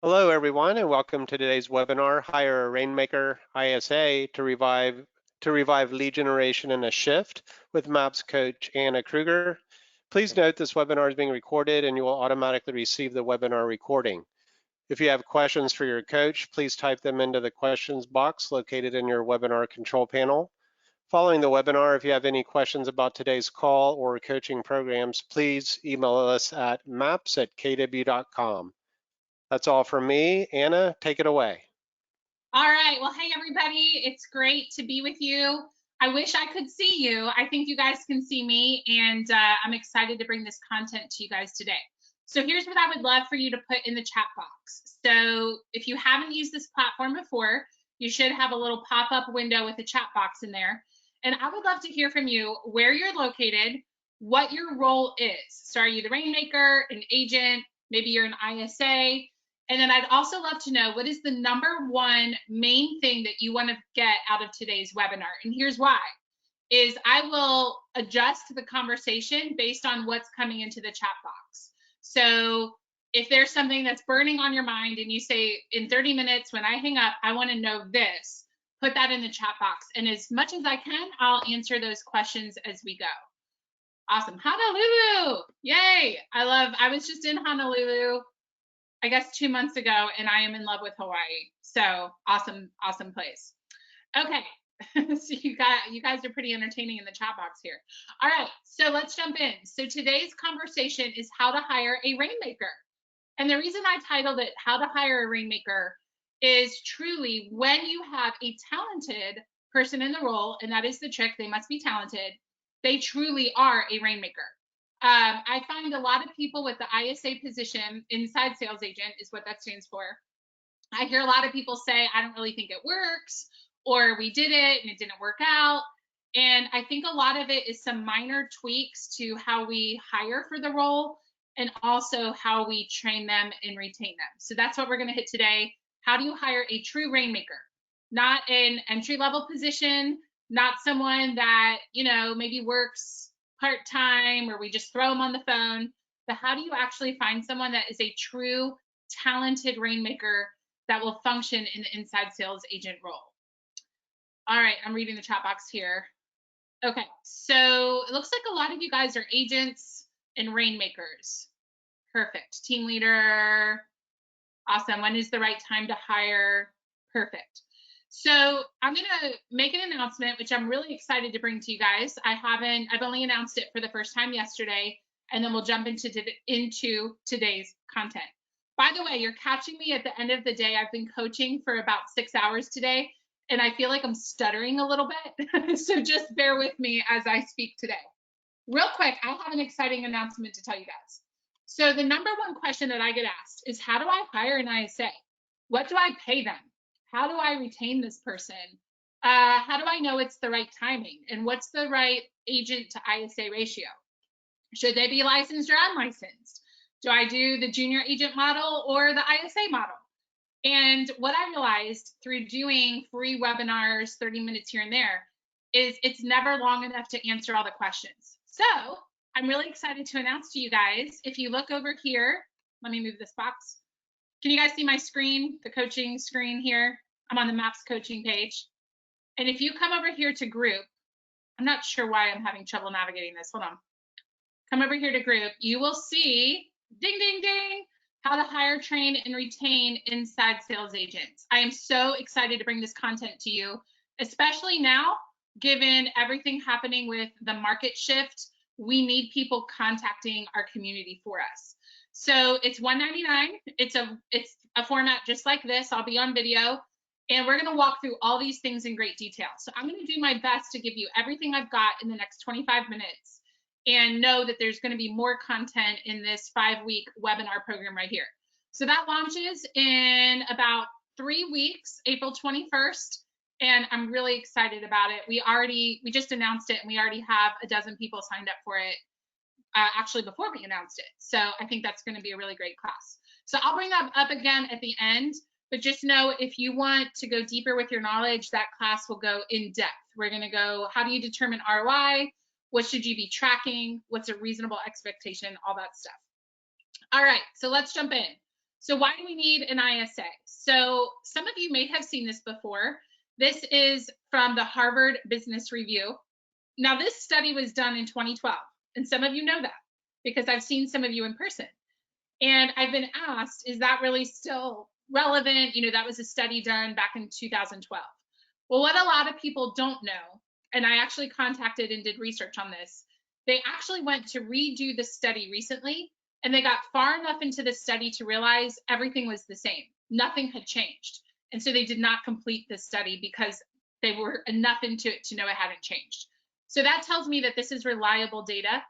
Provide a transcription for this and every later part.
Hello, everyone, and welcome to today's webinar, Hire a Rainmaker ISA to revive lead generation in a shift with MAPS coach Anna Krueger. Please note this webinar is being recorded and you will automatically receive the webinar recording. If you have questions for your coach, please type them into the questions box located in your webinar control panel. Following the webinar, if you have any questions about today's call or coaching programs, please email us at maps@kw.com. That's all from me. Anna, take it away. All right. Well, hey, everybody. It's great to be with you. I wish I could see you. I think you guys can see me, and I'm excited to bring this content to you guys today. So here's what I would love for you to put in the chat box. So if you haven't used this platform before, you should have a little pop-up window with a chat box in there. And I would love to hear from you where you're located, what your role is. So are you the Rainmaker, an agent, maybe you're an ISA? And then I'd also love to know, what is the #1 main thing that you want to get out of today's webinar? And here's why, is I will adjust the conversation based on what's coming into the chat box. So if there's something that's burning on your mind and you say, in 30 minutes when I hang up, I want to know this, put that in the chat box. And as much as I can, I'll answer those questions as we go. Awesome. Honolulu. Yay. I was just in Honolulu, I guess 2 months ago, and I am in love with Hawaii. So awesome, awesome place. Okay, so you guys are pretty entertaining in the chat box here. All right, so let's jump in. So today's conversation is how to hire a Rainmaker. And the reason I titled it How to Hire a Rainmaker is truly when you have a talented person in the role, and that is the trick, they must be talented, they truly are a Rainmaker. I find a lot of people with the ISA position, inside sales agent is what that stands for. I hear a lot of people say, I don't really think it works, or we did it and it didn't work out. And I think a lot of it is some minor tweaks to how we hire for the role and also how we train them and retain them. So that's what we're going to hit today. How do you hire a true Rainmaker? Not an entry-level position, not someone that, maybe works part-time or we just throw them on the phone, but how do you actually find someone that is a true talented Rainmaker that will function in the inside sales agent role? All right, I'm reading the chat box here. Okay, so it looks like a lot of you guys are agents and Rainmakers. Perfect. Team leader. Awesome. When is the right time to hire? Perfect. So I'm going to make an announcement, which I'm really excited to bring to you guys. I've only announced it for the first time yesterday, and then we'll jump into today's content. By the way, you're catching me at the end of the day. I've been coaching for about 6 hours today, and I feel like I'm stuttering a little bit. So just bear with me as I speak today. Real quick, I have an exciting announcement to tell you guys. So the #1 question that I get asked is, how do I hire an ISA? What do I pay them? How do I retain this person? How do I know it's the right timing? And what's the right agent to ISA ratio? Should they be licensed or unlicensed? Do I do the junior agent model or the ISA model? And what I realized through doing free webinars, 30 minutes here and there, is it's never long enough to answer all the questions. So I'm really excited to announce to you guys, if you look over here, let me move this box. Can you guys see my screen, the coaching screen here? I'm on the MAPS coaching page. And if you come over here to group, I'm not sure why I'm having trouble navigating this. Hold on. Come over here to group. You will see, ding, ding, ding, how to hire, train, and retain inside sales agents. I am so excited to bring this content to you, especially now, given everything happening with the market shift. We need people contacting our community for us. So it's $199. It's a format just like this. I'll be on video, and we're going to walk through all these things in great detail. So I'm going to do my best to give you everything I've got in the next 25 minutes, and know that there's going to be more content in this 5-week webinar program right here. So that launches in about 3 weeks, April 21st. And I'm really excited about it. We just announced it, and we already have a dozen people signed up for it, actually before we announced it. So I think that's going to be a really great class. So I'll bring that up again at the end, but just know if you want to go deeper with your knowledge, that class will go in depth. We're going to go, how do you determine ROI? What should you be tracking? What's a reasonable expectation? All that stuff. All right, so let's jump in. So why do we need an ISA? So some of you may have seen this before. This is from the Harvard Business Review. Now, this study was done in 2012, and some of you know that because I've seen some of you in person. And I've been asked, is that really still relevant? You know, that was a study done back in 2012. Well, what a lot of people don't know, and I actually contacted and did research on this, they actually went to redo the study recently, and they got far enough into the study to realize everything was the same. Nothing had changed. And so they did not complete the study because they were enough into it to know it hadn't changed. So that tells me that this is reliable data.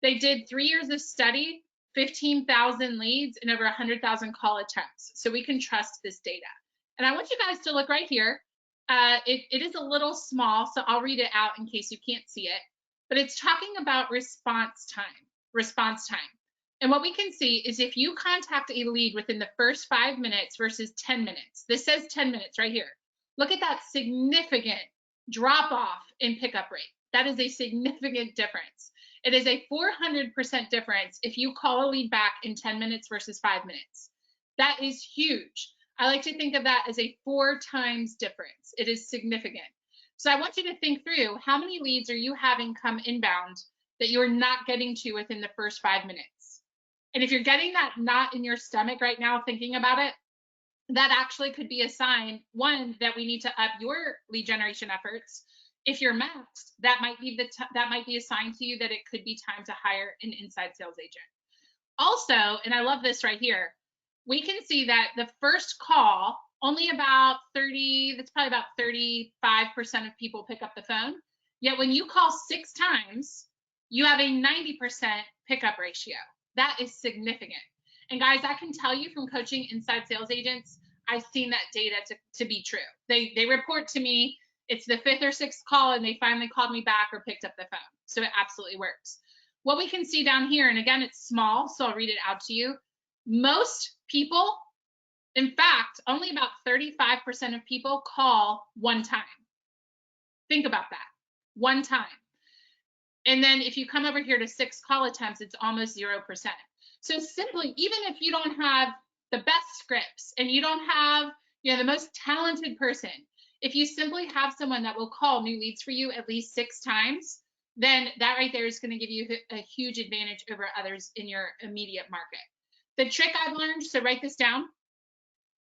They did 3 years of study, 15,000 leads, and over 100,000 call attempts. So we can trust this data. And I want you guys to look right here. It is a little small, so I'll read it out in case you can't see it. But it's talking about response time. And what we can see is if you contact a lead within the first 5 minutes versus 10 minutes, this says 10 minutes right here. Look at that significant drop off in pickup rate. That is a significant difference. It is a 400% difference if you call a lead back in 10 minutes versus 5 minutes. That is huge. I like to think of that as a 4 times difference. It is significant. So I want you to think through how many leads are you having come inbound that you're not getting to within the first 5 minutes. And if you're getting that knot in your stomach right now thinking about it, that actually could be a sign, one, that we need to up your lead generation efforts. If you're maxed, that might be a sign to you that it could be time to hire an inside sales agent. Also, and I love this right here, we can see that the first call, only about 35% of people pick up the phone. Yet when you call 6 times, you have a 90% pickup ratio. That is significant. And guys, I can tell you from coaching inside sales agents, I've seen that data to be true. They report to me, it's the 5th or 6th call and they finally called me back or picked up the phone. So it absolutely works. What we can see down here, and again, it's small, so I'll read it out to you. Most people, in fact, only about 35% of people call one time. Think about that, one time. And then if you come over here to 6 call attempts, it's almost 0%. So simply, even if you don't have the best scripts and you don't have, the most talented person, if you simply have someone that will call new leads for you at least 6 times, then that right there is going to give you a huge advantage over others in your immediate market. The trick I've learned, so write this down,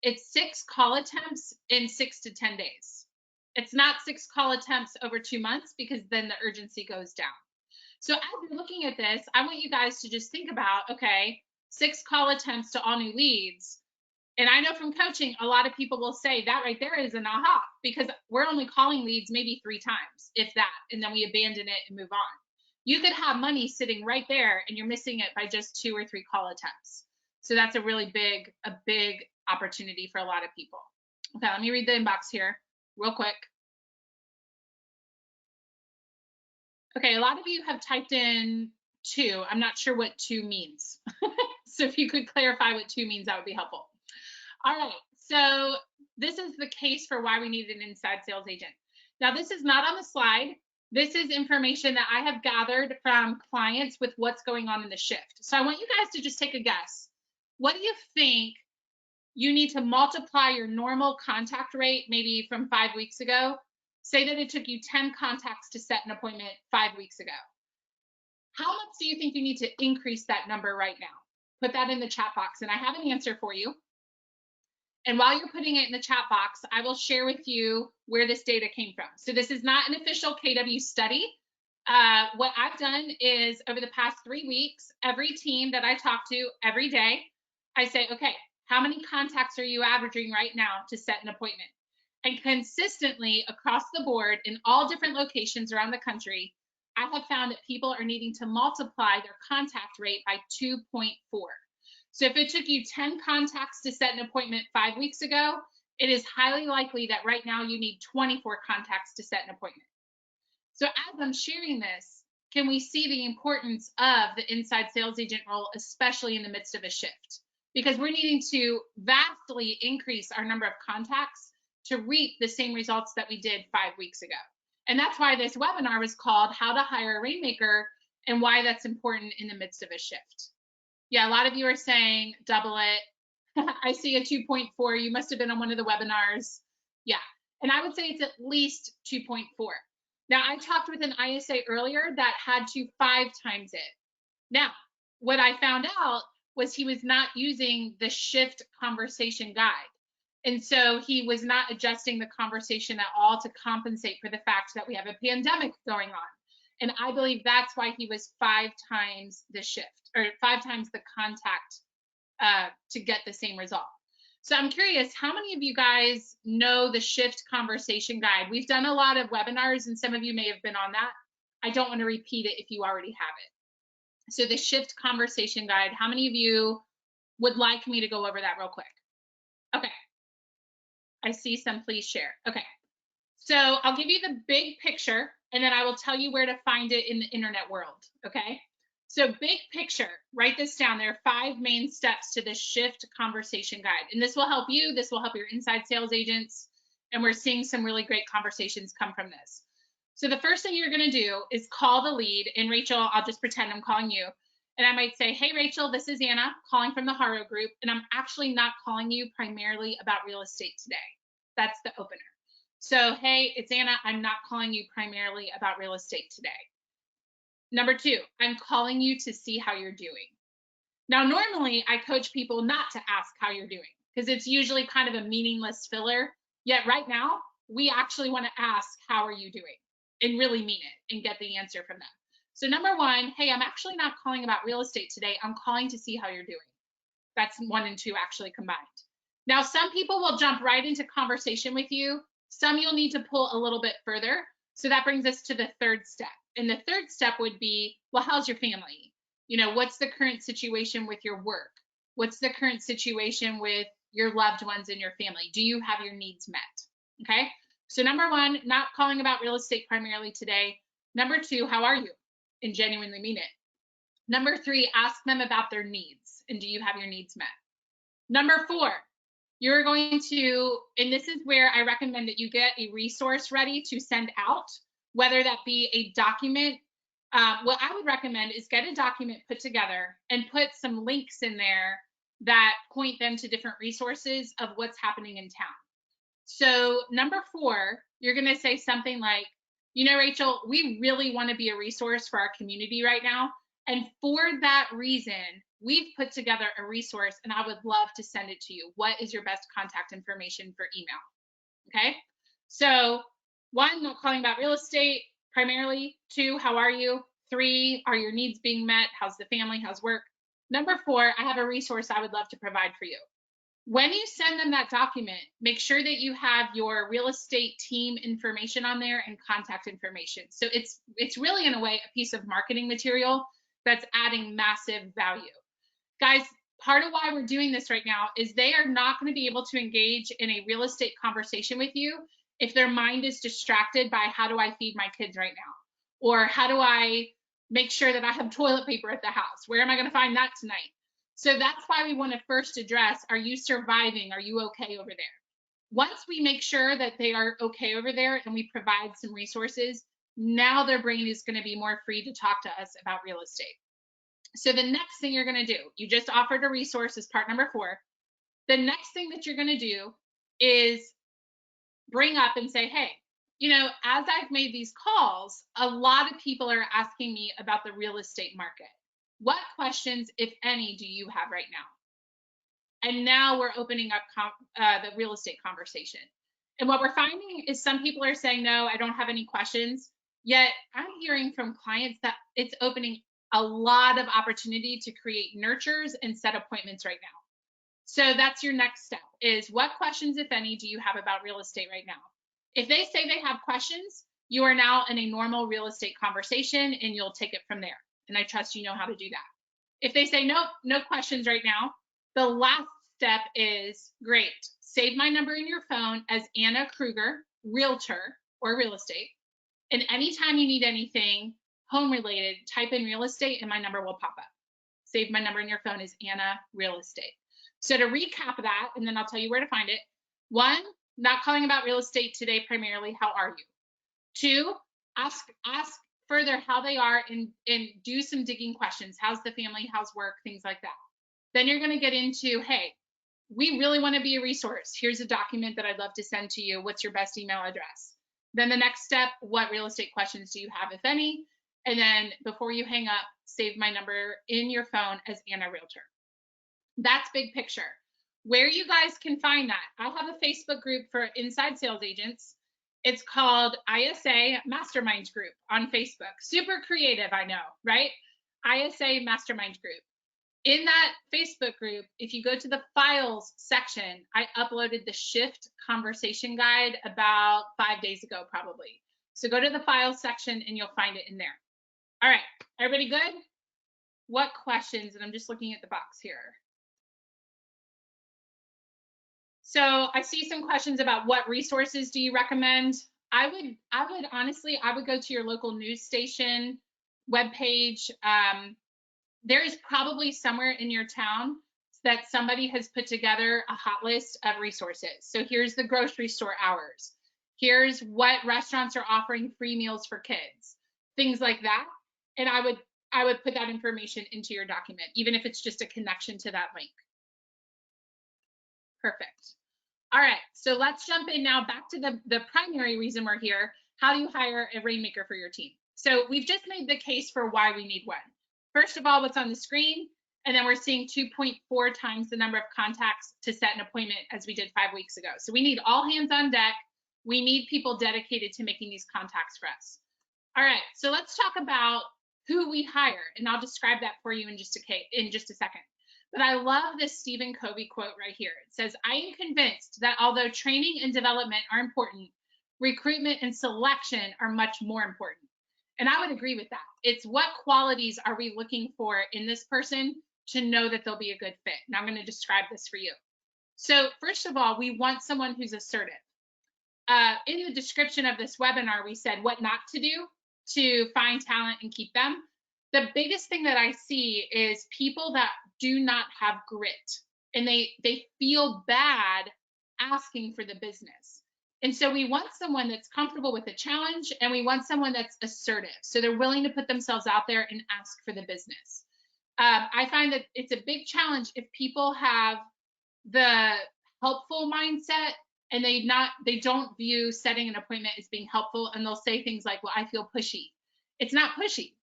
it's 6 call attempts in 6 to 10 days. It's not 6 call attempts over 2 months because then the urgency goes down. So as you're looking at this, I want you guys to just think about, okay, 6 call attempts to all new leads. And I know from coaching, a lot of people will say that right there is an aha, because we're only calling leads maybe 3 times, if that, and then we abandon it and move on. You could have money sitting right there and you're missing it by just 2 or 3 call attempts. So that's a really big opportunity for a lot of people. Okay, let me read the inbox here real quick. Okay, a lot of you have typed in 2. I'm not sure what 2 means. So if you could clarify what 2 means, that would be helpful. All right, so this is the case for why we need an inside sales agent. Now, this is not on the slide. This is information that I have gathered from clients with what's going on in the shift. So I want you guys to just take a guess. What do you think you need to multiply your normal contact rate, maybe from 5 weeks ago? Say that it took you 10 contacts to set an appointment 5 weeks ago. How much do you think you need to increase that number right now? Put that in the chat box, and I have an answer for you. And while you're putting it in the chat box, I will share with you where this data came from. So this is not an official KW study. What I've done is over the past 3 weeks, every team that I talk to every day, I say, okay, how many contacts are you averaging right now to set an appointment? And consistently across the board in all different locations around the country, I have found that people are needing to multiply their contact rate by 2.4. So if it took you 10 contacts to set an appointment 5 weeks ago, it is highly likely that right now you need 24 contacts to set an appointment. So as I'm sharing this, can we see the importance of the inside sales agent role, especially in the midst of a shift? Because we're needing to vastly increase our number of contacts to reap the same results that we did 5 weeks ago. And that's why this webinar was called How to Hire a Rainmaker and why that's important in the midst of a shift. Yeah, a lot of you are saying double it. I see a 2.4. You must have been on one of the webinars. Yeah. And I would say it's at least 2.4. Now, I talked with an ISA earlier that had to 5 times it. Now, what I found out was he was not using the shift conversation guide. And so he was not adjusting the conversation at all to compensate for the fact that we have a pandemic going on. And I believe that's why he was 5 times the shift, or 5 times the contact to get the same result. So I'm curious, how many of you guys know the shift conversation guide? We've done a lot of webinars and some of you may have been on that. I don't want to repeat it if you already have it. So the shift conversation guide, how many of you would like me to go over that real quick? Okay. I see some, please share. Okay. So I'll give you the big picture and then I will tell you where to find it in the internet world. Okay. So big picture, write this down. There are 5 main steps to the shift conversation guide. And this will help you. This will help your inside sales agents. And we're seeing some really great conversations come from this. So the first thing you're going to do is call the lead. And Rachel, I'll just pretend I'm calling you. And I might say, hey, Rachel, this is Anna calling from the Haro Group. And I'm actually not calling you primarily about real estate today. That's the opener. So, hey, it's Anna. I'm not calling you primarily about real estate today. Number 2, I'm calling you to see how you're doing. Now, normally I coach people not to ask how you're doing because it's usually kind of a meaningless filler. Yet right now, we actually want to ask, how are you doing? And really mean it and get the answer from them. So number 1, hey, I'm actually not calling about real estate today. I'm calling to see how you're doing. That's 1 and 2 actually combined. Now, some people will jump right into conversation with you. Some you'll need to pull a little bit further. So that brings us to the 3rd step. And the 3rd step would be, well, how's your family? You know, what's the current situation with your work? What's the current situation with your loved ones in your family? Do you have your needs met? Okay. So number 1, not calling about real estate primarily today. Number 2, how are you? And genuinely mean it. Number 3, ask them about their needs. And do you have your needs met? Number 4, you're going to, and this is where I recommend that you get a resource ready to send out, whether that be a document. What I would recommend is get a document put together and put some links in there that point them to different resources of what's happening in town. So number 4, you're going to say something like, you know, Rachel, we really want to be a resource for our community right now. And for that reason, we've put together a resource and I would love to send it to you. What is your best contact information for email? Okay. So 1, not calling about real estate primarily. 2, how are you? 3, are your needs being met? How's the family? How's work? Number 4, I have a resource I would love to provide for you. When you send them that document, make sure that you have your real estate team information on there and contact information. So it's really, in a way, a piece of marketing material that's adding massive value. Guys, part of why we're doing this right now is they are not going to be able to engage in a real estate conversation with you if their mind is distracted by how do I feed my kids right now? Or how do I make sure that I have toilet paper at the house? Where am I going to find that tonight? So that's why we want to first address, are you surviving? Are you okay over there? Once we make sure that they are okay over there and we provide some resources, now their brain is going to be more free to talk to us about real estate. So the next thing you're going to do, you just offered a resource as part number 4. The next thing that you're going to do is bring up and say, hey, you know, as I've made these calls, a lot of people are asking me about the real estate market. What questions, if any, do you have right now? And now we're opening up the real estate conversation. And what we're finding is some people are saying, no, I don't have any questions. Yet I'm hearing from clients that it's opening a lot of opportunity to create nurtures and set appointments right now. So that's your next step, is what questions, if any, do you have about real estate right now? If they say they have questions, you are now in a normal real estate conversation and you'll take it from there. And I trust you know how to do that. If they say, nope, no questions right now, the last step is, great, save my number in your phone as Anna Krueger, realtor or real estate. And anytime you need anything home related, type in real estate and my number will pop up. Save my number in your phone is Anna Real Estate. So to recap that, and then I'll tell you where to find it. 1, not calling about real estate today primarily, how are you? 2, ask further how they are and do some digging questions. How's the family? How's work? Things like that. Then you're going to get into, hey, we really want to be a resource. Here's a document that I'd love to send to you. What's your best email address? Then the next step, what real estate questions do you have, if any? And then before you hang up, save my number in your phone as Anna Realtor. That's big picture. Where you guys can find that, I have a Facebook group for inside sales agents. It's called ISA Mastermind Group on Facebook. Super creative, I know, right? ISA Mastermind Group. In that Facebook group, if you go to the files section, I uploaded the shift conversation guide about 5 days ago, probably. So go to the files section and you'll find it in there. All right, everybody good? What questions? And I'm just looking at the box here. So I see some questions about what resources do you recommend? I would honestly, I would go to your local news station webpage. There is probably somewhere in your town that somebody has put together a hot list of resources. So here's the grocery store hours. Here's what restaurants are offering free meals for kids, things like that. And I would put that information into your document, even if it's just a connection to that link. Perfect. All right, so let's jump in now back to the primary reason we're here. How do you hire a rainmaker for your team? So we've just made the case for why we need one. First of all, what's on the screen, and then we're seeing 2.4 times the number of contacts to set an appointment as we did 5 weeks ago. So we need all hands on deck. We need people dedicated to making these contacts for us. All right, so let's talk about who we hire, and I'll describe that for you in just a second. But I love this Stephen Covey quote right here. It says, I am convinced that although training and development are important, recruitment and selection are much more important. And I would agree with that. It's what qualities are we looking for in this person to know that they'll be a good fit. And I'm going to describe this for you. So first of all, we want someone who's assertive. In the description of this webinar, we said what not to do to find talent and keep them. The biggest thing that I see is people that do not have grit, and they feel bad asking for the business. And so we want someone that's comfortable with a challenge, and we want someone that's assertive. So they're willing to put themselves out there and ask for the business. I find that it's a big challenge if people have the helpful mindset and they don't view setting an appointment as being helpful, and they'll say things like, well, I feel pushy. It's not pushy.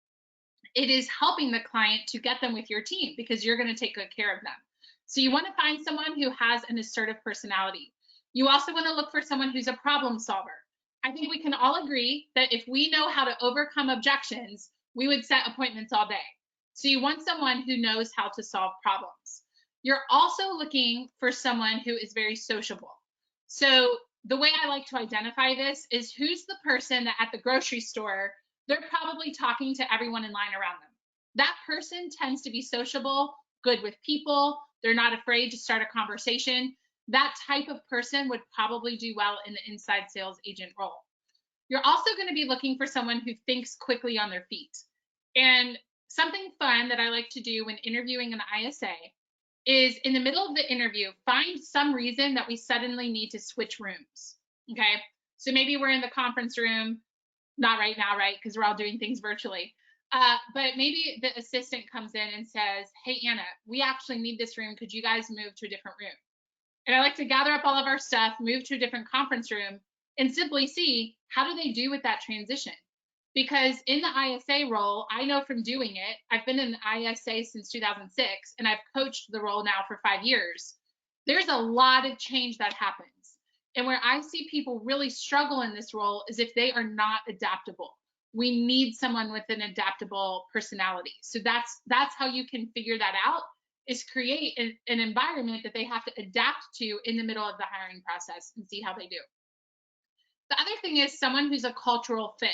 It is helping the client to get them with your team because you're going to take good care of them. So you want to find someone who has an assertive personality. You also want to look for someone who's a problem solver. I think we can all agree that if we know how to overcome objections, we would set appointments all day. So you want someone who knows how to solve problems. You're also looking for someone who is very sociable. So the way I like to identify this is who's the person that at the grocery store, they're probably talking to everyone in line around them. That person tends to be sociable, good with people. They're not afraid to start a conversation. That type of person would probably do well in the inside sales agent role. You're also going to be looking for someone who thinks quickly on their feet. And something fun that I like to do when interviewing an ISA is in the middle of the interview, find some reason that we suddenly need to switch rooms. Okay, so maybe we're in the conference room. Not right now, right? Because we're all doing things virtually. But maybe the assistant comes in and says, hey, Anna, we actually need this room. Could you guys move to a different room? And I like to gather up all of our stuff, move to a different conference room, and simply see how do they do with that transition. Because in the ISA role, I know from doing it, I've been in ISA since 2006, and I've coached the role now for 5 years. There's a lot of change that happens. And where I see people really struggle in this role is if they are not adaptable. We need someone with an adaptable personality. So that's how you can figure that out, is create an environment that they have to adapt to in the middle of the hiring process and see how they do. The other thing is someone who's a cultural fit.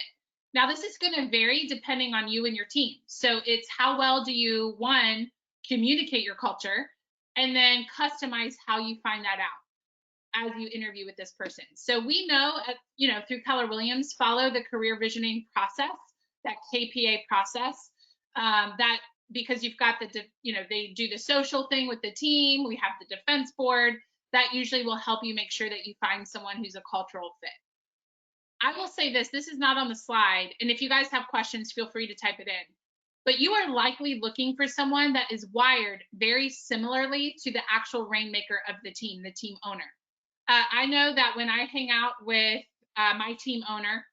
Now, this is going to vary depending on you and your team. So it's how well do you, one, communicate your culture, and then customize how you find that out as you interview with this person. So we know, through Keller Williams, follow the career visioning process, that KPA process, that because you've got they do the social thing with the team, we have the defense board, that usually will help you make sure that you find someone who's a cultural fit. I will say this is not on the slide, and if you guys have questions, feel free to type it in. but you are likely looking for someone that is wired very similarly to the actual rainmaker of the team owner. I know that when I hang out with my team owner,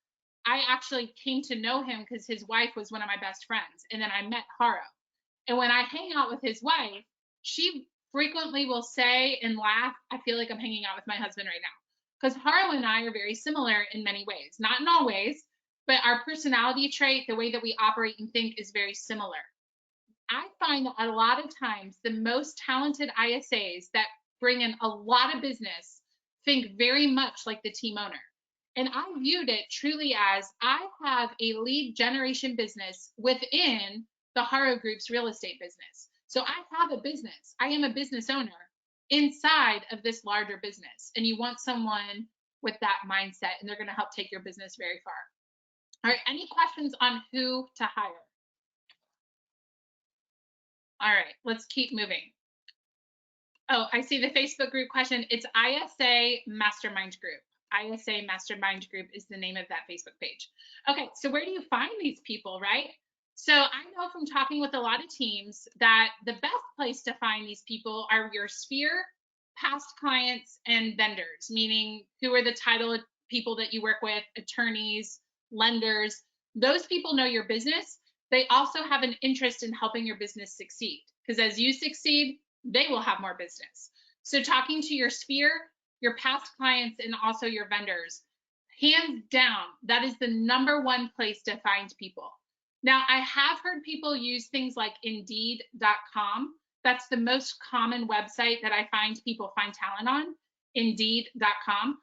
I actually came to know him because his wife was one of my best friends. And then I met Haro. And when I hang out with his wife, she frequently will say and laugh, I feel like I'm hanging out with my husband right now. Because Haro and I are very similar in many ways, not in all ways, but our personality trait, the way that we operate and think is very similar. I find that a lot of times the most talented ISAs that bring in a lot of business think very much like the team owner. And I viewed it truly as I have a lead generation business within the Haro Group's real estate business. So I have a business. I am a business owner inside of this larger business. And you want someone with that mindset, and they're going to help take your business very far. All right, any questions on who to hire? All right, let's keep moving. Oh, I see the Facebook group question. It's ISA Mastermind Group. ISA Mastermind Group is the name of that Facebook page. Okay, so where do you find these people, right? So I know from talking with a lot of teams that the best place to find these people are your sphere, past clients, and vendors, meaning who are the title people that you work with, attorneys, lenders. Those people know your business. They also have an interest in helping your business succeed, because as you succeed, they will have more business. So talking to your sphere, your past clients, and also your vendors, hands down, that is the #1 place to find people. Now, I have heard people use things like Indeed.com. That's the most common website that I find people find talent on, Indeed.com.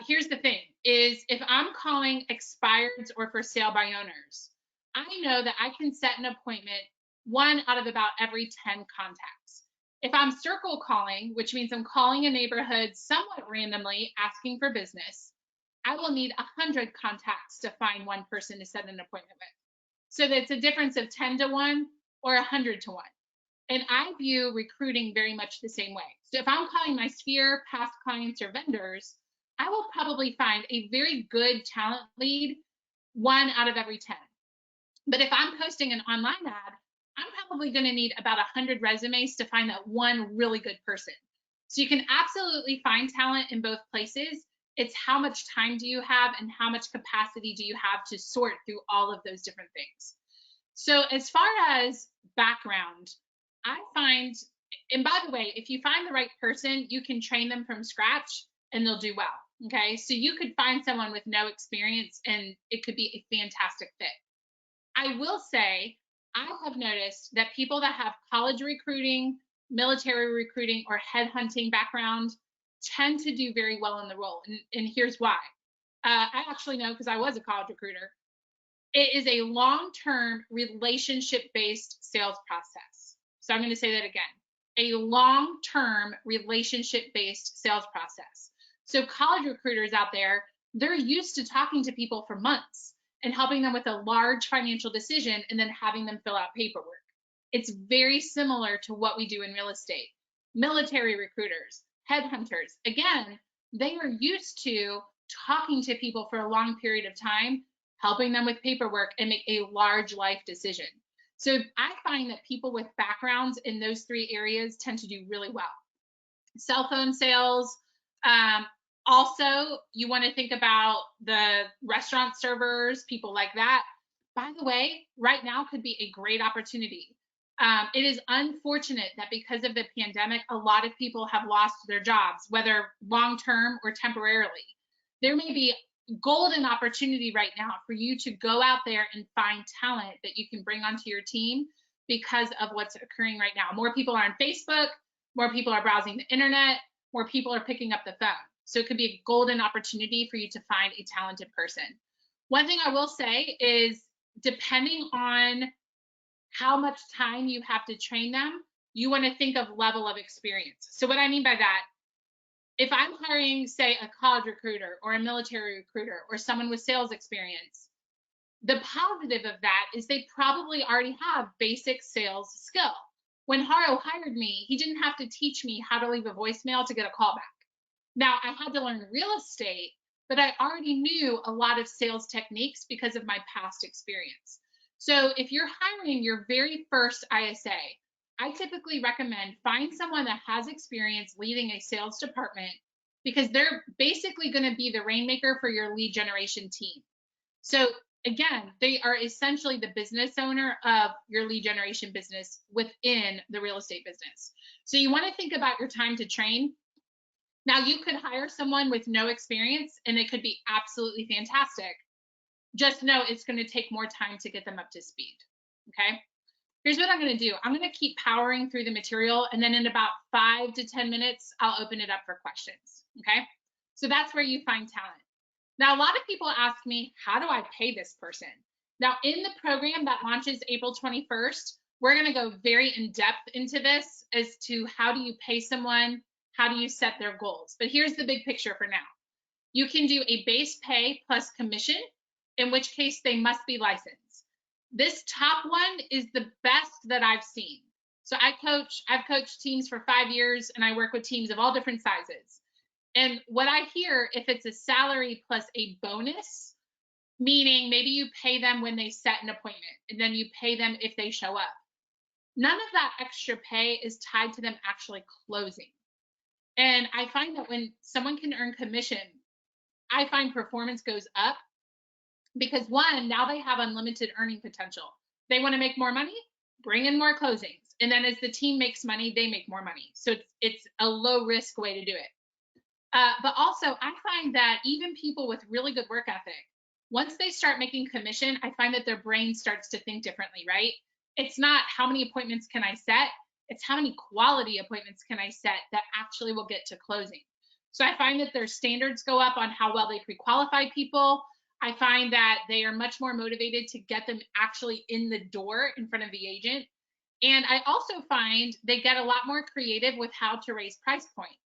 Here's the thing, is if I'm calling expireds or for sale by owners, I know that I can set an appointment 1 out of about every 10 contacts. If I'm circle calling, which means I'm calling a neighborhood somewhat randomly asking for business, I will need 100 contacts to find one person to set an appointment with. So that's a difference of 10 to 1 or 100 to 1. And I view recruiting very much the same way. So if I'm calling my sphere, past clients, or vendors, I will probably find a very good talent lead 1 out of every 10. But if I'm posting an online ad, I'm probably going to need about 100 resumes to find that one really good person. So you can absolutely find talent in both places. It's how much time do you have and how much capacity do you have to sort through all of those different things. So as far as background, I find, and by the way, if you find the right person, you can train them from scratch and they'll do well. Okay, so you could find someone with no experience and it could be a fantastic fit. I will say, I have noticed that people that have college recruiting, military recruiting, or headhunting background tend to do very well in the role. And here's why. I actually know because I was a college recruiter. It is a long-term relationship-based sales process. So I'm going to say that again. A long-term relationship-based sales process. So college recruiters out there, they're used to talking to people for months and helping them with a large financial decision and then having them fill out paperwork. It's very similar to what we do in real estate. Military recruiters, headhunters, again, they are used to talking to people for a long period of time, helping them with paperwork and make a large life decision. So I find that people with backgrounds in those 3 areas tend to do really well. Cell phone sales, also, you want to think about the restaurant servers, people like that. By the way, right now could be a great opportunity. It is unfortunate that because of the pandemic, a lot of people have lost their jobs, whether long-term or temporarily. There may be golden opportunity right now for you to go out there and find talent that you can bring onto your team because of what's occurring right now. More people are on Facebook, more people are browsing the internet, more people are picking up the phone. So it could be a golden opportunity for you to find a talented person. One thing I will say is, depending on how much time you have to train them, you want to think of level of experience. So what I mean by that, if I'm hiring, say, a college recruiter or a military recruiter or someone with sales experience, the positive of that is they probably already have basic sales skill. When Haro hired me, he didn't have to teach me how to leave a voicemail to get a call back. Now, I had to learn real estate, but I already knew a lot of sales techniques because of my past experience. So if you're hiring your very first ISA, I typically recommend find someone that has experience leading a sales department because they're basically going to be the rainmaker for your lead generation team. So again, they are essentially the business owner of your lead generation business within the real estate business. So you want to think about your time to train. Now, you could hire someone with no experience and it could be absolutely fantastic. Just know it's going to take more time to get them up to speed. Okay. Here's what I'm going to do. I'm going to keep powering through the material, and then in about 5 to 10 minutes, I'll open it up for questions. Okay. So that's where you find talent. Now, a lot of people ask me, how do I pay this person? Now, in the program that launches April 21st, we're going to go very in depth into this as to how do you pay someone, how do you set their goals. But here's the big picture for now. You can do a base pay plus commission, in which case they must be licensed. This top one is the best that I've seen. So I've coached teams for 5 years, and I work with teams of all different sizes. And what I hear, if it's a salary plus a bonus, meaning maybe you pay them when they set an appointment and then you pay them if they show up, none of that extra pay is tied to them actually closing. And I find that when someone can earn commission, I find performance goes up because one, now they have unlimited earning potential. They want to make more money, bring in more closings. And then as the team makes money, they make more money. So it's a low risk way to do it. But also, I find that even people with really good work ethic, once they start making commission, I find that their brain starts to think differently, right? It's not how many appointments can I set, it's how many quality appointments can I set that actually will get to closing. So I find that their standards go up on how well they pre-qualify people. I find that they are much more motivated to get them actually in the door in front of the agent. And I also find they get a lot more creative with how to raise price point.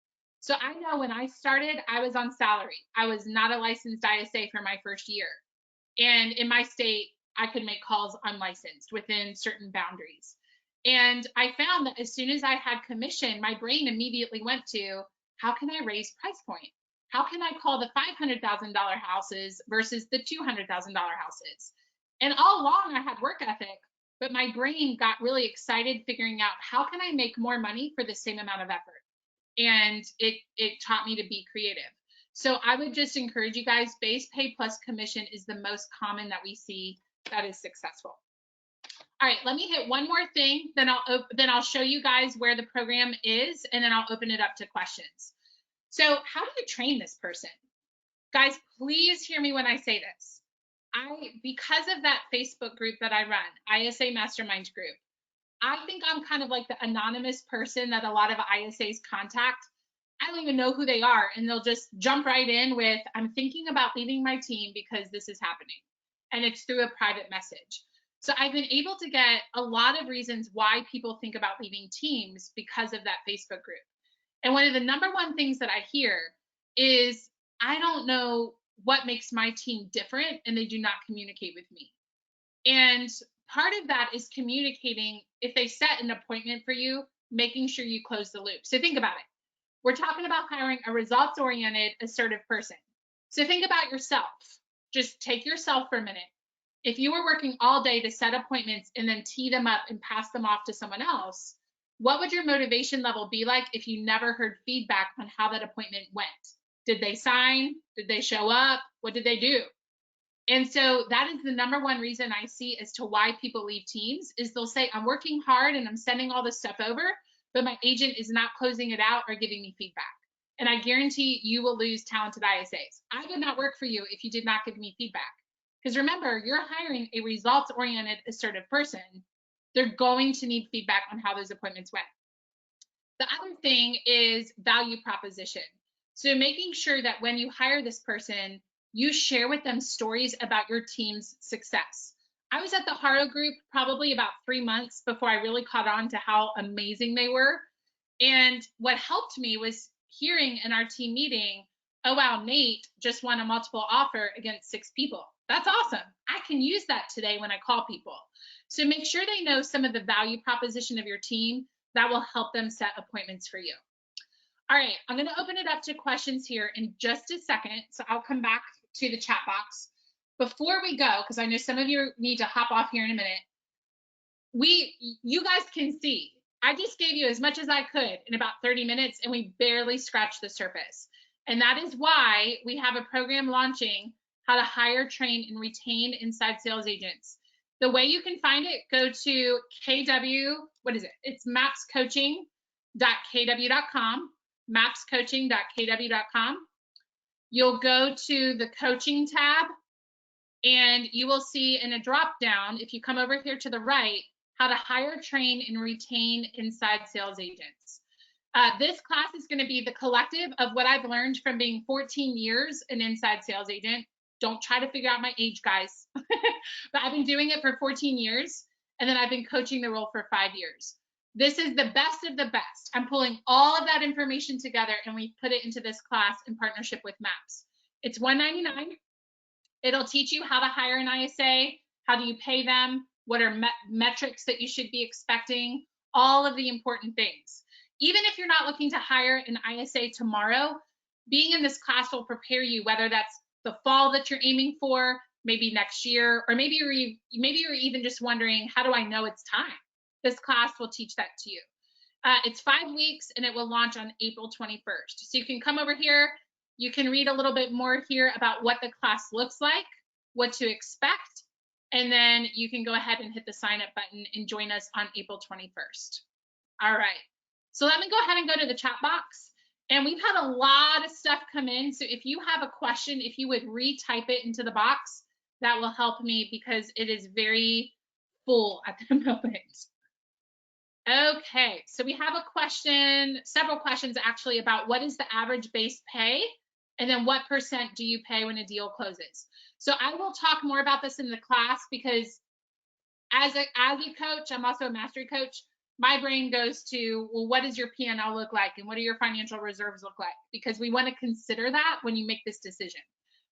So I know when I started, I was on salary. I was not a licensed ISA for my first year. And in my state, I could make calls unlicensed within certain boundaries. And I found that as soon as I had commission, my brain immediately went to, how can I raise price point? How can I call the $500,000 houses versus the $200,000 houses? And all along I had work ethic, but my brain got really excited figuring out how can I make more money for the same amount of effort? And it taught me to be creative. So I would just encourage you guys, base pay plus commission is the most common that we see that is successful. All right, let me hit one more thing, then I'll show you guys where the program is, and then I'll open it up to questions. So how do you train this person? Guys, please hear me when I say this. Because of that Facebook group that I run, ISA Mastermind Group, I think I'm kind of like the anonymous person that a lot of ISAs contact. I don't even know who they are, and they'll just jump right in with, I'm thinking about leaving my team because this is happening. And it's through a private message. So I've been able to get a lot of reasons why people think about leaving teams because of that Facebook group. And one of the number one things that I hear is, I don't know what makes my team different, and they do not communicate with me. And part of that is communicating. If they set an appointment for you, making sure you close the loop. So think about it. We're talking about hiring a results-oriented, assertive person. So think about yourself. Just take yourself for a minute. If you were working all day to set appointments and then tee them up and pass them off to someone else, what would your motivation level be like if you never heard feedback on how that appointment went? Did they sign? Did they show up? What did they do? And so that is the number one reason I see as to why people leave teams is they'll say, I'm working hard and I'm sending all this stuff over, but my agent is not closing it out or giving me feedback. And I guarantee you will lose talented ISAs. I would not work for you if you did not give me feedback. Because remember, you're hiring a results-oriented, assertive person. They're going to need feedback on how those appointments went. The other thing is value proposition. So making sure that when you hire this person, you share with them stories about your team's success. I was at the Haro group probably about 3 months before I really caught on to how amazing they were. And what helped me was hearing in our team meeting, oh, wow, Nate just won a multiple offer against 6 people. That's awesome. I can use that today when I call people. So make sure they know some of the value proposition of your team that will help them set appointments for you. All right, I'm going to open it up to questions here in just a second. So I'll come back to the chat box. before we go, because I know some of you need to hop off here in a minute, you guys can see, I just gave you as much as I could in about 30 minutes, and we barely scratched the surface. And that is why we have a program launching, how to hire, train, and retain inside sales agents. The way you can find it, go to KW, what is it? It's mapscoaching.kw.com, mapscoaching.kw.com. You'll go to the coaching tab, and you will see in a drop down, if you come over here to the right, how to hire, train, and retain inside sales agents. This class is going to be the collective of what I've learned from being 14 years an inside sales agent. Don't try to figure out my age, guys. But I've been doing it for 14 years, and then I've been coaching the role for 5 years. This is the best of the best. I'm pulling all of that information together, and we put it into this class in partnership with MAPS. It's $199. It'll teach you how to hire an ISA, how do you pay them, what are metrics that you should be expecting, all of the important things. Even if you're not looking to hire an ISA tomorrow, being in this class will prepare you, whether that's the fall that you're aiming for, maybe next year, or maybe you're even just wondering, how do I know it's time? This class will teach that to you. It's 5 weeks, and it will launch on April 21st. So you can come over here. You can read a little bit more here about what the class looks like, what to expect, and then you can go ahead and hit the sign up button and join us on April 21st. All right, so let me go ahead and go to the chat box. And we've had a lot of stuff come in. So if you have a question, if you would retype it into the box, that will help me because it is very full at the moment. Okay, so we have a question, several questions actually, about what is the average base pay? And then what % do you pay when a deal closes? So I will talk more about this in the class because as a coach, I'm also a mastery coach. My brain goes to, well, what does your P&L look like? And what do your financial reserves look like? Because we want to consider that when you make this decision.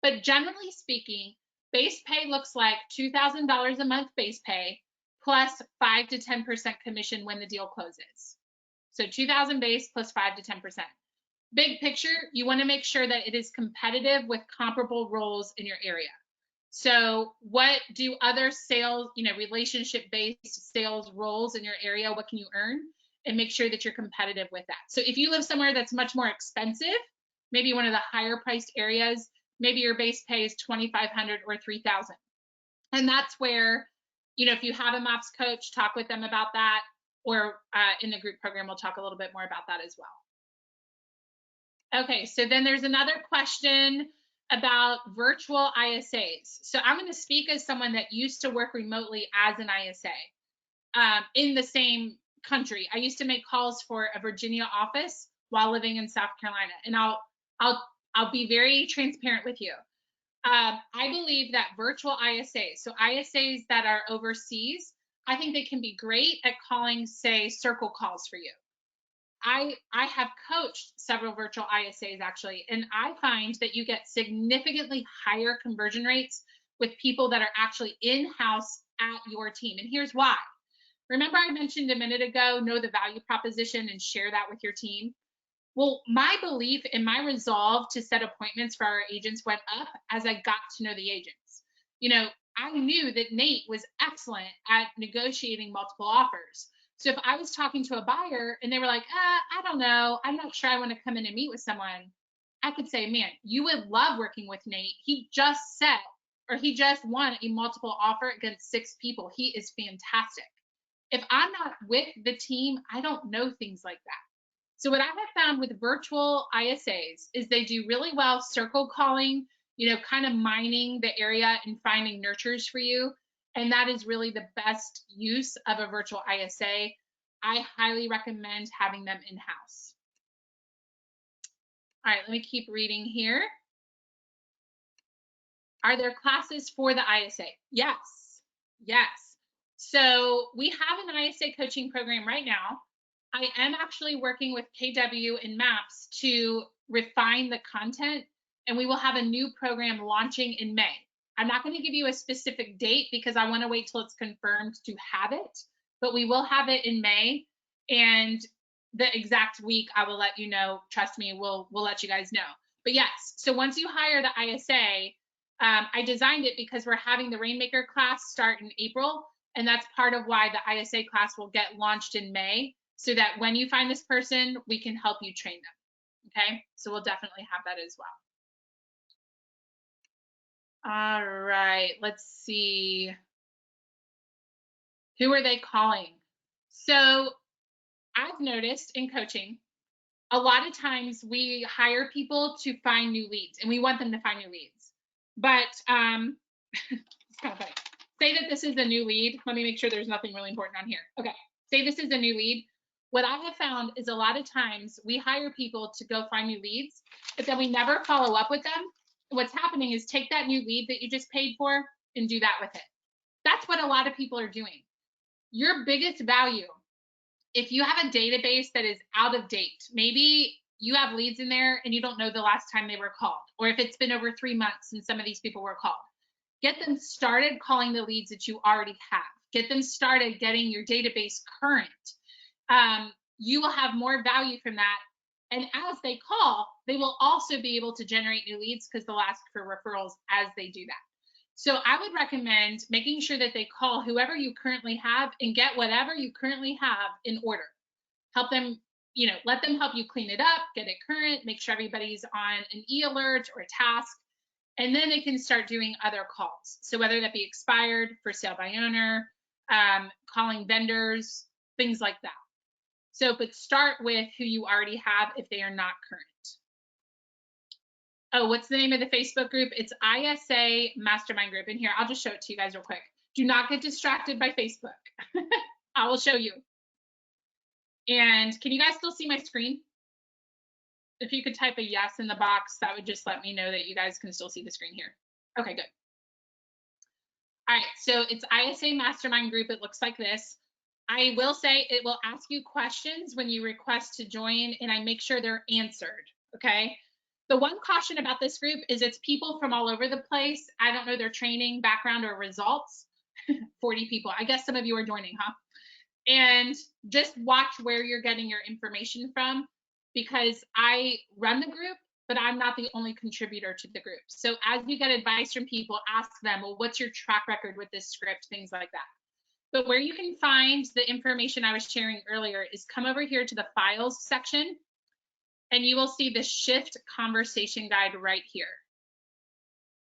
But generally speaking, base pay looks like $2,000 a month base pay plus 5 to 10% commission when the deal closes. So 2,000 base plus 5 to 10%. Big picture, you want to make sure that it is competitive with comparable roles in your area. So what do other sales, relationship-based sales roles in your area, what can you earn? And make sure that you're competitive with that. So if you live somewhere that's much more expensive, maybe one of the higher priced areas, maybe your base pay is $2,500 or $3,000. And that's where, if you have a MAPS coach, talk with them about that, or in the group program, we'll talk a little bit more about that as well. Okay, so then there's another question about virtual ISAs. So I'm going to speak as someone that used to work remotely as an ISA in the same country. I used to make calls for a Virginia office while living in South Carolina, and I'll be very transparent with you. I believe that virtual ISAs, so ISAs that are overseas, I think they can be great at calling, say, circle calls for you. I have coached several virtual ISAs actually, and I find that you get significantly higher conversion rates with people that are actually in-house at your team. And here's why. Remember I mentioned a minute ago, know the value proposition and share that with your team? Well, my belief and my resolve to set appointments for our agents went up as I got to know the agents. I knew that Nate was excellent at negotiating multiple offers. So if I was talking to a buyer and they were like, I don't know, I'm not sure I want to come in and meet with someone, I could say, man, you would love working with Nate. He just won a multiple offer against 6 people. He is fantastic. If I'm not with the team, I don't know things like that. So what I have found with virtual ISAs is they do really well circle calling, kind of mining the area and finding nurtures for you. And that is really the best use of a virtual ISA. I highly recommend having them in-house. All right, let me keep reading here. Are there classes for the ISA? Yes. So we have an ISA coaching program right now. I am actually working with KW and MAPS to refine the content, and we will have a new program launching in May. I'm not going to give you a specific date because I want to wait till it's confirmed to have it, but we will have it in May, and the exact week I will let you know. Trust me, we'll let you guys know. But yes, so once you hire the ISA, I designed it because we're having the Rainmaker class start in April, and that's part of why the ISA class will get launched in May, so that when you find this person, we can help you train them. Okay, so we'll definitely have that as well. All right, let's see. Who are they calling? So I've noticed in coaching, a lot of times we hire people to find new leads, and we want them to find new leads. But it's kind of funny. Say that this is a new lead. Let me make sure there's nothing really important on here. Okay, say this is a new lead. What I have found is a lot of times we hire people to go find new leads, but then we never follow up with them. What's happening is take that new lead that you just paid for and do that with it. That's what a lot of people are doing. Your biggest value, if you have a database that is out of date, maybe you have leads in there and you don't know the last time they were called, or if it's been over 3 months and some of these people were called, get them started calling the leads that you already have. Get them started getting your database current. You will have more value from that. And as they call, they will also be able to generate new leads because they'll ask for referrals as they do that. So I would recommend making sure that they call whoever you currently have and get whatever you currently have in order. Help them, let them help you clean it up, get it current, make sure everybody's on an e-alert or a task, and then they can start doing other calls. So whether that be expired, for sale by owner, calling vendors, things like that. So, but start with who you already have if they are not current. Oh, what's the name of the Facebook group? It's ISA Mastermind Group. In here, I'll just show it to you guys real quick. Do not get distracted by Facebook. I will show you. And can you guys still see my screen? If you could type a yes in the box, that would just let me know that you guys can still see the screen here. Okay, good. All right, so it's ISA Mastermind Group. It looks like this. I will say it will ask you questions when you request to join, and I make sure they're answered, okay? The one caution about this group is it's people from all over the place. I don't know their training, background, or results. 40 people. I guess some of you are joining, huh? And just watch where you're getting your information from, because I run the group, but I'm not the only contributor to the group. So as you get advice from people, ask them, well, what's your track record with this script, things like that. But where you can find the information I was sharing earlier is come over here to the files section, and you will see the shift conversation guide right here.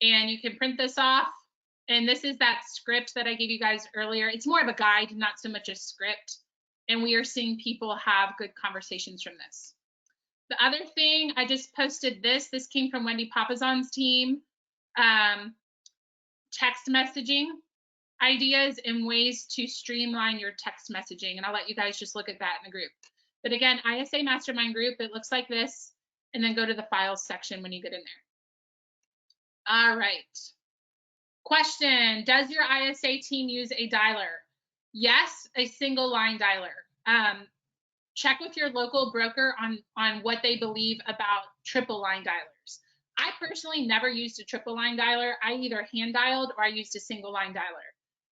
And you can print this off. And this is that script that I gave you guys earlier. It's more of a guide, not so much a script. And we are seeing people have good conversations from this. The other thing, I just posted this. This came from Wendy Papazon's team. Text messaging ideas and ways to streamline your text messaging. And I'll let you guys just look at that in the group. But again, ISA Mastermind Group, it looks like this. And then go to the files section when you get in there. All right. Question, does your ISA team use a dialer? Yes, a single line dialer. Check with your local broker on what they believe about triple line dialers. I personally never used a triple line dialer. I either hand dialed or I used a single line dialer.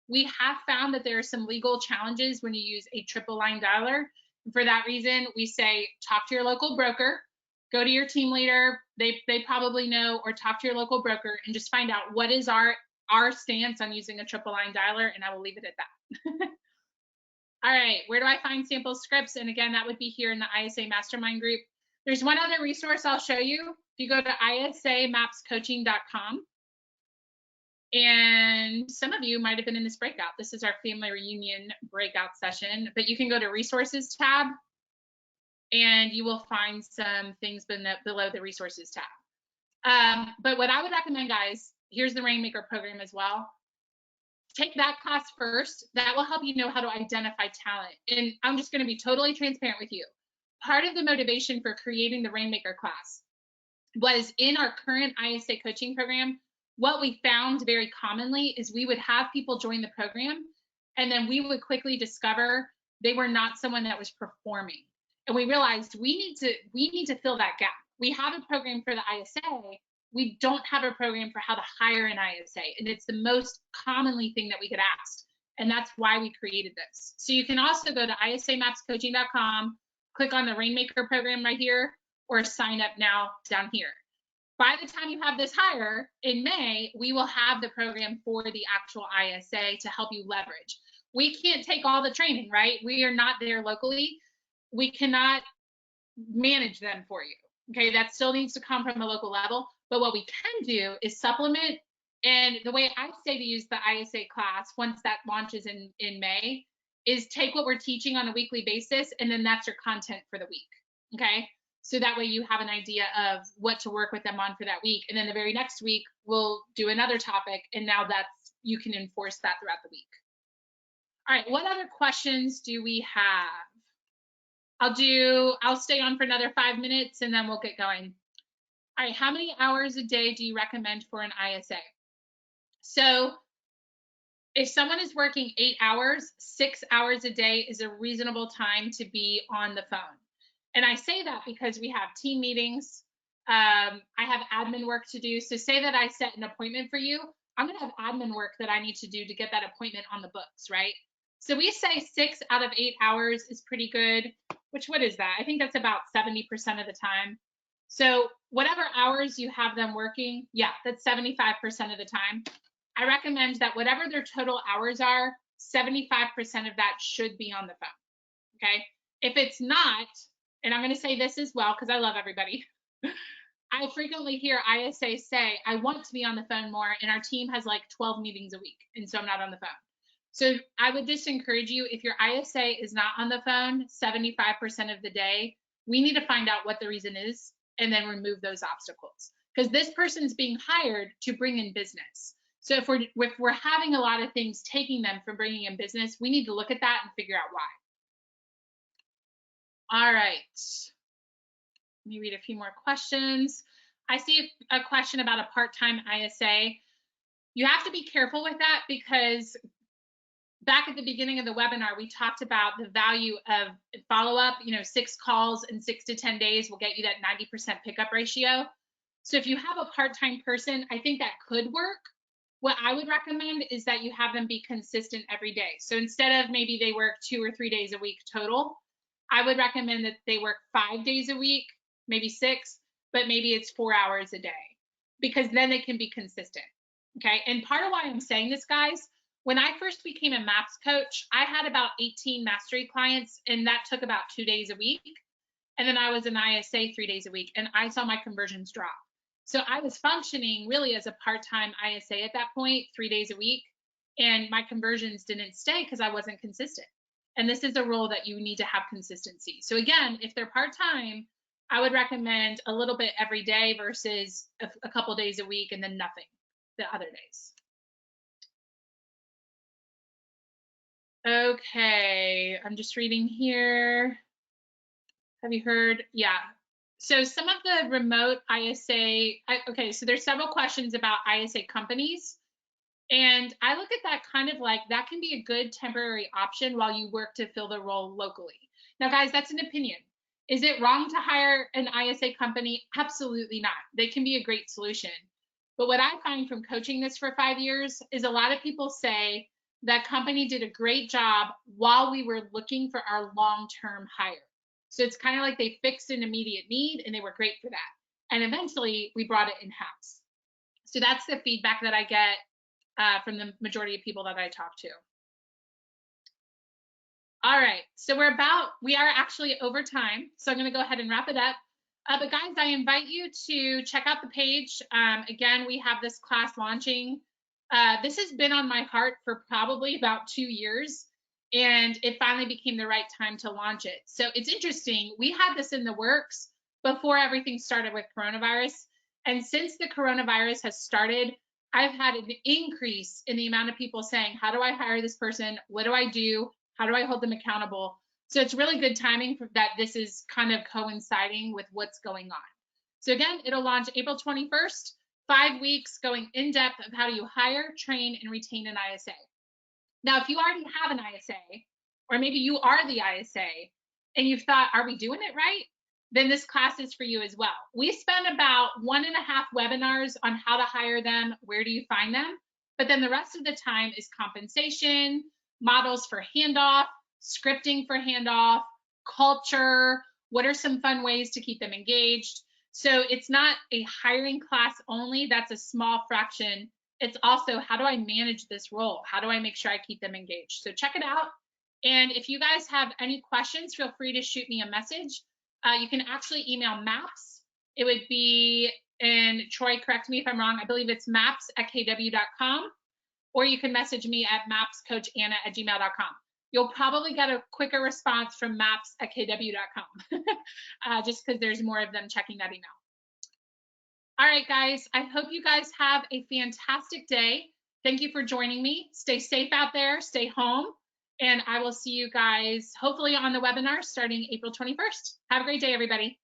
We have found that there are some legal challenges when you use a triple line dialer. For that reason, we say talk to your local broker, go to your team leader, they probably know, or talk to your local broker and just find out what is our stance on using a triple line dialer, and I will leave it at that. All right, where do I find sample scripts? And again, that would be here in the ISA Mastermind Group. There's one other resource I'll show you. If you go to isamapscoaching.com, and some of you might have been in this breakout. This is our family reunion breakout session, but you can go to resources tab and you will find some things below the resources tab. But what I would recommend, guys, here's the Rainmaker program as well. Take that class first. That will help you know how to identify talent. And I'm just going to be totally transparent with you. Part of the motivation for creating the Rainmaker class was in our current ISA coaching program. What we found very commonly is we would have people join the program, and then we would quickly discover they were not someone that was performing. And we realized we need to fill that gap. We have a program for the ISA. We don't have a program for how to hire an ISA. And it's the most commonly thing that we get asked. And that's why we created this. So you can also go to isamapscoaching.com, click on the Rainmaker program right here, or sign up now down here. By the time you have this hire in May, we will have the program for the actual ISA to help you leverage. We can't take all the training, right? We are not there locally. We cannot manage them for you. Okay, that still needs to come from a local level. But what we can do is supplement. And the way I say to use the ISA class once that launches in May is take what we're teaching on a weekly basis, and then that's your content for the week. Okay, so that way you have an idea of what to work with them on for that week. And then the very next week, we'll do another topic. And now that's, you can enforce that throughout the week. All right, what other questions do we have? I'll stay on for another 5 minutes and then we'll get going. All right, how many hours a day do you recommend for an ISA? So if someone is working 8 hours, 6 hours a day is a reasonable time to be on the phone. And I say that because we have team meetings. I have admin work to do. So say that I set an appointment for you, I'm gonna have admin work that I need to do to get that appointment on the books, right? So we say 6 out of 8 hours is pretty good, which what is that? I think that's about 70% of the time. So whatever hours you have them working, yeah, that's 75% of the time. I recommend that whatever their total hours are, 75% of that should be on the phone, okay? If it's not, and I'm gonna say this as well, because I love everybody. I frequently hear ISA say, I want to be on the phone more, and our team has like 12 meetings a week, and so I'm not on the phone. So I would just encourage you, if your ISA is not on the phone 75% of the day, we need to find out what the reason is and then remove those obstacles. Because this person's being hired to bring in business. So if we're having a lot of things taking them from bringing in business, we need to look at that and figure out why. All right. Let me read a few more questions. I see a question about a part-time ISA. You have to be careful with that because back at the beginning of the webinar, we talked about the value of follow-up. 6 calls in 6 to 10 days will get you that 90% pickup ratio. So if you have a part-time person, I think that could work. What I would recommend is that you have them be consistent every day. So instead of maybe they work 2 or 3 days a week total, I would recommend that they work 5 days a week, maybe 6, but maybe it's 4 hours a day, because then they can be consistent. Okay. And part of why I'm saying this, guys, when I first became a MAPS coach, I had about 18 mastery clients, and that took about 2 days a week. And then I was an ISA 3 days a week, and I saw my conversions drop. So I was functioning really as a part-time ISA at that point, 3 days a week, and my conversions didn't stay because I wasn't consistent. And this is a role that you need to have consistency. So again, if they're part-time, I would recommend a little bit every day versus a couple days a week and then nothing the other days. Okay, I'm just reading here. Have you heard? Yeah. So some of the remote ISA, okay, so there's several questions about ISA companies. And I look at that kind of like that can be a good temporary option while you work to fill the role locally. Now, guys, that's an opinion. Is it wrong to hire an ISA company? Absolutely not. They can be a great solution. But what I find from coaching this for 5 years is a lot of people say that company did a great job while we were looking for our long-term hire. So it's kind of like they fixed an immediate need and they were great for that. And eventually we brought it in-house. So that's the feedback that I get from the majority of people that I talk to. All right, so we are actually over time. So I'm gonna go ahead and wrap it up. But guys, I invite you to check out the page. Again, we have this class launching. This has been on my heart for probably about 2 years, and it finally became the right time to launch it. So it's interesting. We had this in the works before everything started with coronavirus. And since the coronavirus has started, I've had an increase in the amount of people saying, how do I hire this person? What do I do? How do I hold them accountable? So it's really good timing that this is kind of coinciding with what's going on. So again, it'll launch April 21st, 5 weeks going in depth of how do you hire, train, and retain an ISA. Now, if you already have an ISA, or maybe you are the ISA and you've thought, are we doing it right? Then this class is for you as well. We spend about 1.5 webinars on how to hire them, where do you find them? But then the rest of the time is compensation, models for handoff, scripting for handoff, culture, what are some fun ways to keep them engaged? So it's not a hiring class only. That's a small fraction. It's also, how do I manage this role? How do I make sure I keep them engaged? So check it out. And if you guys have any questions, feel free to shoot me a message. You can actually email MAPS. It would be, and Troy, correct me if I'm wrong, I believe it's maps@kw.com, or you can message me at mapscoachanna@gmail.com. You'll probably get a quicker response from maps@kw.com, just because there's more of them checking that email. All right, guys, I hope you guys have a fantastic day. Thank you for joining me. Stay safe out there, stay home, and I will see you guys hopefully on the webinar starting April 21st. Have a great day, everybody.